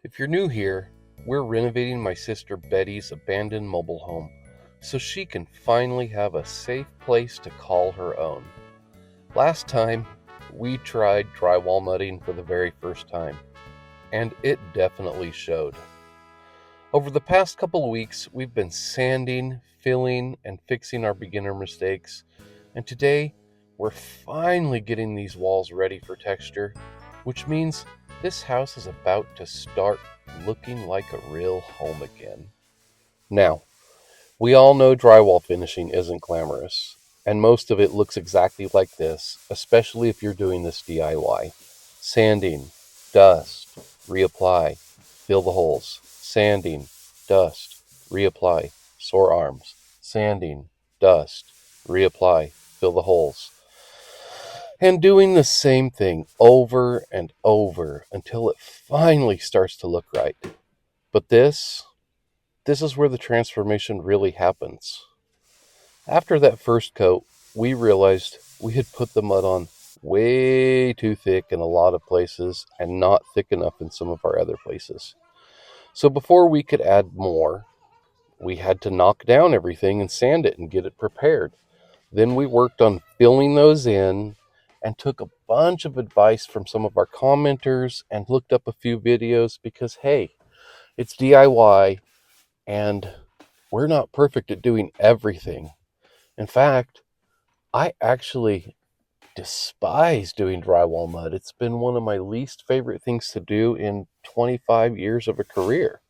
If you're new here, we're renovating my sister Betty's abandoned mobile home so she can finally have a safe place to call her own. Last time, we tried drywall mudding for the very first time, and it definitely showed. Over the past couple of weeks, we've been sanding, filling, and fixing our beginner mistakes, and today, we're finally getting these walls ready for texture, which means this house is about to start looking like a real home again. Now, we all know drywall finishing isn't glamorous, and most of it looks exactly like this, especially if you're doing this DIY. Sanding, dust, reapply, fill the holes. Sanding, dust, reapply, sore arms. Sanding, dust, reapply, fill the holes. And doing the same thing over and over until it finally starts to look right. But this is where the transformation really happens. After that first coat, we realized we had put the mud on way too thick in a lot of places and not thick enough in some of our other places. So before we could add more, we had to knock down everything and sand it and get it prepared. Then we worked on filling those in and took a bunch of advice from some of our commenters and looked up a few videos because, hey, it's DIY and we're not perfect at doing everything. In fact, I actually despise doing drywall mud. It's been one of my least favorite things to do in 25 years of a career.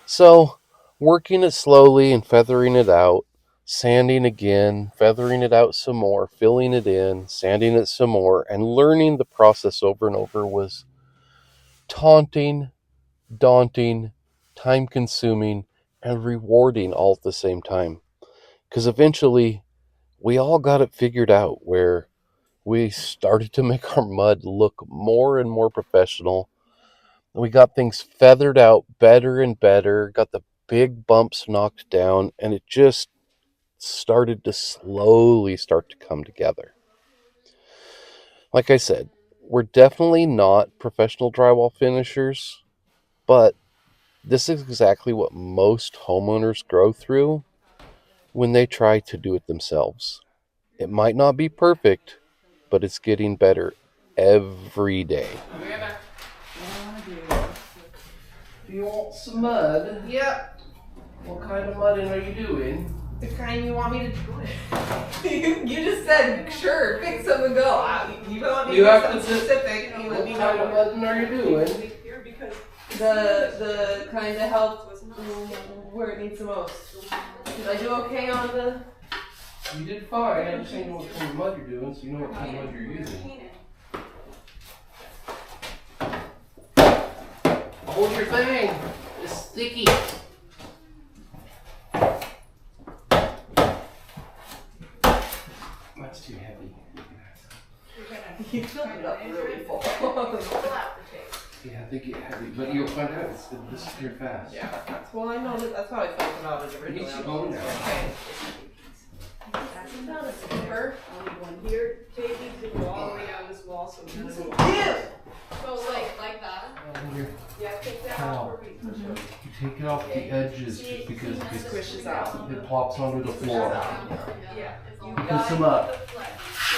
So, working it slowly and feathering it out, sanding again, feathering it out some more, filling it in, sanding it some more, and learning the process over and over was taunting, daunting, time-consuming, and rewarding all at the same time. Because eventually, we all got it figured out where we started to make our mud look more and more professional. We got things feathered out better and better, got the big bumps knocked down, and it just started to slowly start to come together. Like I said, we're definitely not professional drywall finishers, but this is exactly what most homeowners go through when they try to do it themselves. It might not be perfect, but it's getting better every day. Do you want some mud? Yep. What kind of mudding are you doing? The kind you want me to do. You just said, sure, pick some and go. You want me to do something specific. What kind of mudding are you doing? The kind that helps where it needs the most. Did I do okay on the... You did fine. I just know what kind of mud you're doing, so you know what kind of mud you're using. Hold your thing. It's sticky. That's too heavy. You filled it up really full. Yeah, they get heavy, but you'll find out it's going to disappear fast. Yeah, well, I know that's how I felt about it originally. Okay. That's not a zipper. Only one here. Take these to go all the way down this wall so none of it. So like that? Yeah, take that Ow. off for me. You take it off the edges just because It squishes out. it plops onto the floor. Yeah. You Push got them up.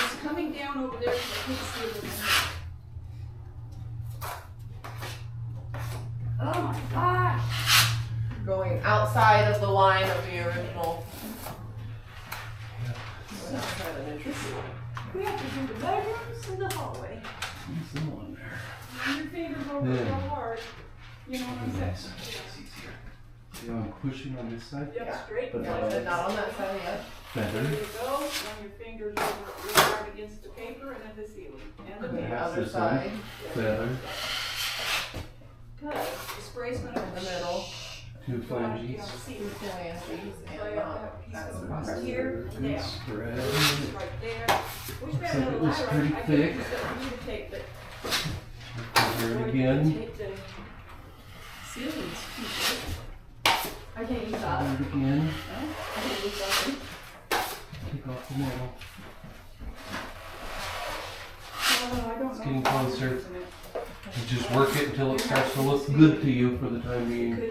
It's coming down over there so I can't see it. Oh my gosh. Going outside of the line of the original. That's kind of interesting. We have to do the bedrooms and the hallway. There's some on there. Run your fingers over real hard. You know what I'm saying? Nice. It's easier. See how I'm pushing on this side? Yep, straight. But But not on that side yet. Better. There you go. Run your fingers over real hard against the paper and then the ceiling. And the And paper. half Other this side. one. Feather. Good. The spray's gonna In the middle. Two flanges. See, Two flanges and that's across across here, And there, spread. right there. Wish we had like another it was ladder. pretty I thick. could use that for you to take, but Cover it again. take the ceilings. I can't use that. Cover it again. I can't use that. Take off the metal. I don't know. It's getting closer. Isn't it? You just work it until it starts to look good to you for the time being.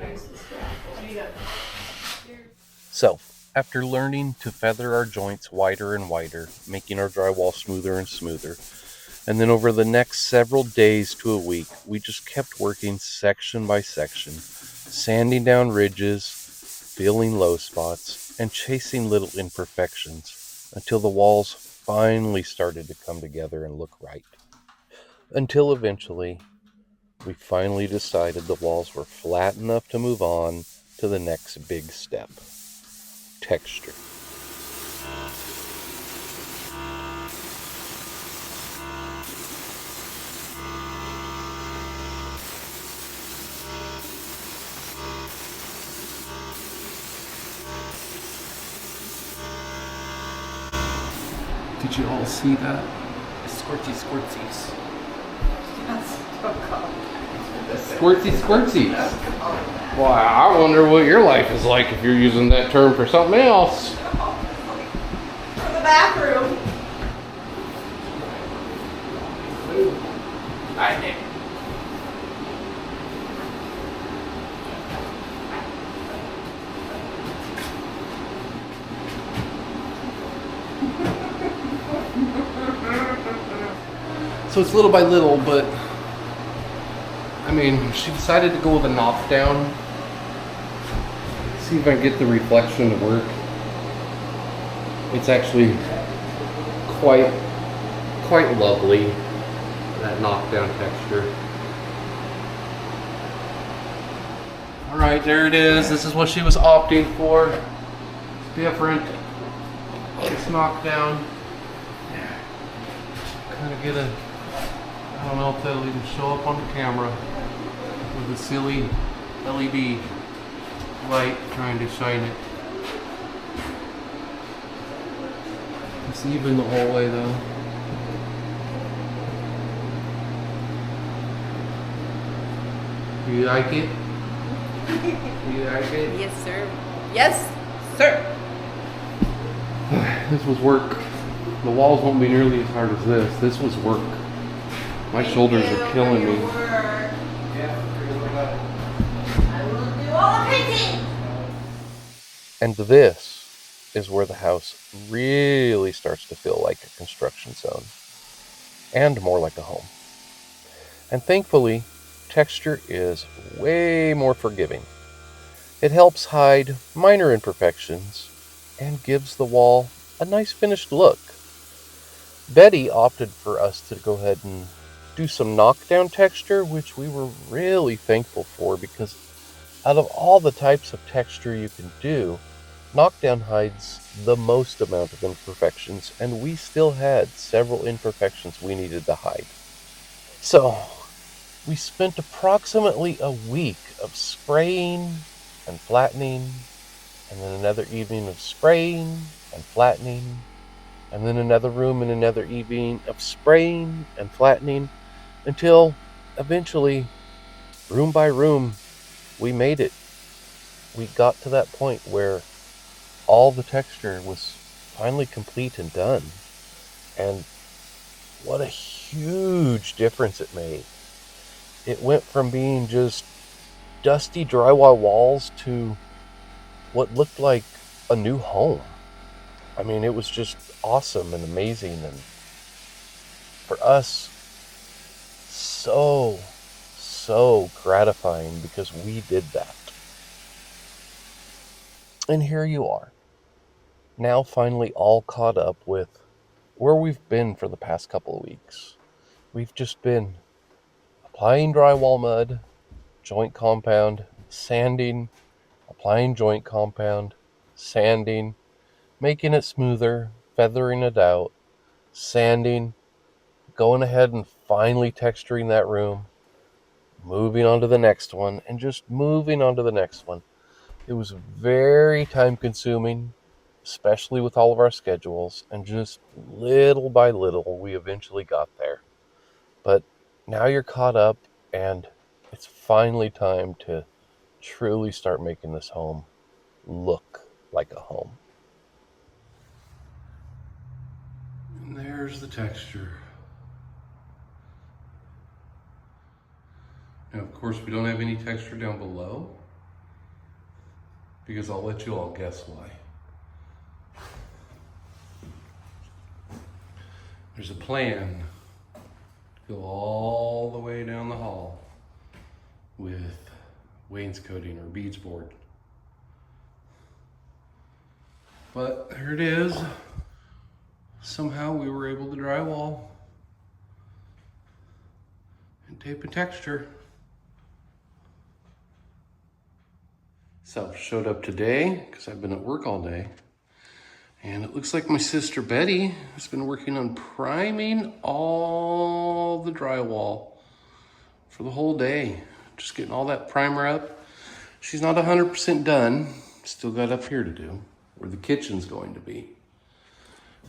So, after learning to feather our joints wider and wider, making our drywall smoother and smoother, and then over the next several days to a week, we just kept working section by section, sanding down ridges, filling low spots, and chasing little imperfections until the walls finally started to come together and look right. Until eventually, we finally decided the walls were flat enough to move on to the next big step: texture. Did you all see that? Squirtsies. Squirtsies. Well, I wonder what your life is like if you're using that term for something else. For the bathroom. I think. So it's little by little, but I mean, she decided to go with a knockdown. See if I can get the reflection to work. It's actually quite lovely, that knockdown texture. All right, there it is. This is what she was opting for. It's different. It's knockdown. Kind of get a, I don't know if that'll even show up on the camera with the silly LED light trying to shine it. It's even the whole way though. You like it? You like it? Yes, sir. Yes, sir. This was work. The walls won't be nearly as hard as this. This was work. My shoulders are killing me. I will do all the painting. And this is where the house really starts to feel like a construction zone and more like a home. And thankfully, texture is way more forgiving. It helps hide minor imperfections and gives the wall a nice finished look. Betty opted for us to go ahead and do some knockdown texture, which we were really thankful for because out of all the types of texture you can do, knockdown hides the most amount of imperfections, and we still had several imperfections we needed to hide. So, we spent approximately a week of spraying and flattening, and then another evening of spraying and flattening, and then another room and another evening of spraying and flattening, until eventually, room by room, we made it. We got to that point where all the texture was finally complete and done. And what a huge difference it made. It went from being just dusty drywall walls to what looked like a new home. I mean, it was just awesome and amazing, and for us, so gratifying because we did that. And here you are, now finally all caught up with where we've been for the past couple of weeks. We've just been applying drywall mud, joint compound, sanding, applying joint compound, sanding, making it smoother, feathering it out, sanding, going ahead and finally texturing that room, moving on to the next one, and just moving on to the next one. It was very time consuming, especially with all of our schedules, and just little by little, we eventually got there. But now you're caught up, and it's finally time to truly start making this home look like a home. And there's the texture. And of course, we don't have any texture down below, because I'll let you all guess why. There's a plan to go all the way down the hall with wainscoting or beads board. But there it is. Somehow we were able to drywall and tape a texture. So showed up today because I've been at work all day. And it looks like my sister Betty has been working on priming all the drywall for the whole day. Just getting all that primer up. She's not 100% done. Still got up here to do, where the kitchen's going to be.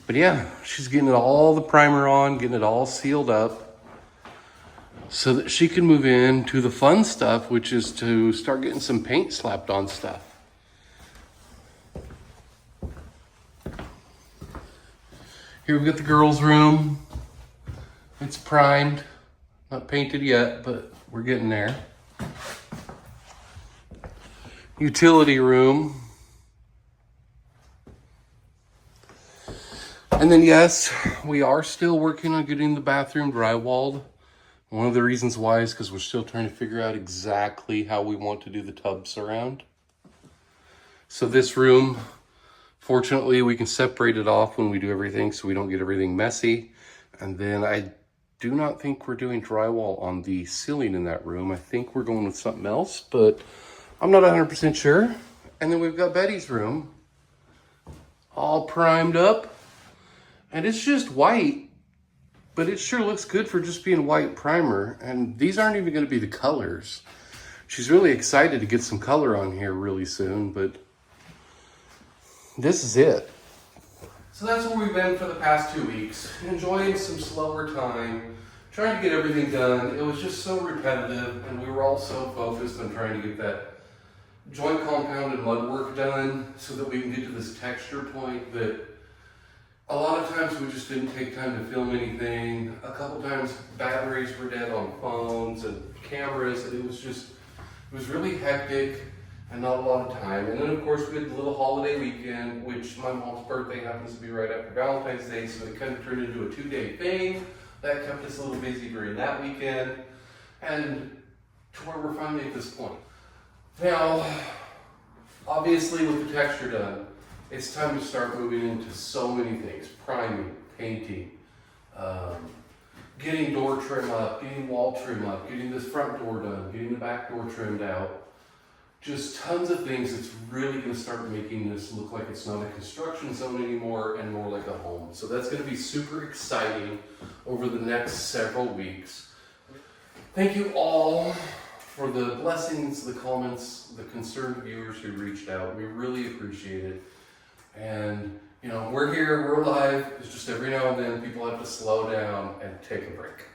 But yeah, she's getting all the primer on, getting it all sealed up so that she can move into the fun stuff, which is to start getting some paint slapped on stuff. Here we've got the girls' room. It's primed, not painted yet, but we're getting there. Utility room. And then yes, we are still working on getting the bathroom drywalled. One of the reasons why is because we're still trying to figure out exactly how we want to do the tub surround. So this room, fortunately, we can separate it off when we do everything so we don't get everything messy. And then I do not think we're doing drywall on the ceiling in that room. I think we're going with something else, but I'm not 100% sure. And then we've got Betty's room all primed up. And it's just white, but it sure looks good for just being white primer. And these aren't even going to be the colors. She's really excited to get some color on here really soon, but this is it. So that's where we've been for the past 2 weeks, enjoying some slower time, trying to get everything done. It was just so repetitive, and we were all so focused on trying to get that joint compound and mud work done so that we can get to this texture point that a lot of times we just didn't take time to film anything. A couple times batteries were dead on phones and cameras, and it was really hectic and not a lot of time. And then of course we had the little holiday weekend, which my mom's birthday happens to be right after Valentine's Day, so it kind of turned into a 2-day thing. That kept us a little busy during that weekend, and to where we're finally at this point. Now, obviously with the texture done, it's time to start moving into so many things. Priming, painting, getting door trim up, getting wall trim up, getting this front door done, getting the back door trimmed out. Just tons of things that's really going to start making this look like it's not a construction zone anymore and more like a home. So that's going to be super exciting over the next several weeks. Thank you all for the blessings, the comments, the concerned viewers who reached out. We really appreciate it. And, you know, we're here, we're alive. It's just every now and then people have to slow down and take a break.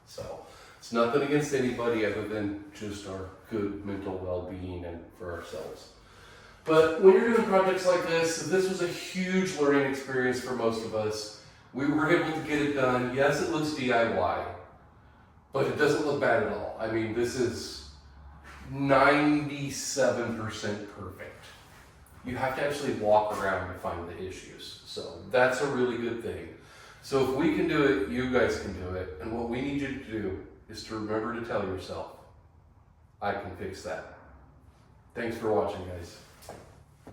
So it's nothing against anybody other than just our good mental well-being and for ourselves. But when you're doing projects like this was a huge learning experience for most of us. We were able to get it done. Yes, it looks DIY, but it doesn't look bad at all. I mean, this is 97% perfect. You have to actually walk around to find the issues. So that's a really good thing. So if we can do it, you guys can do it. And what we need you to do is to remember to tell yourself, I can fix that. Thanks for watching, guys.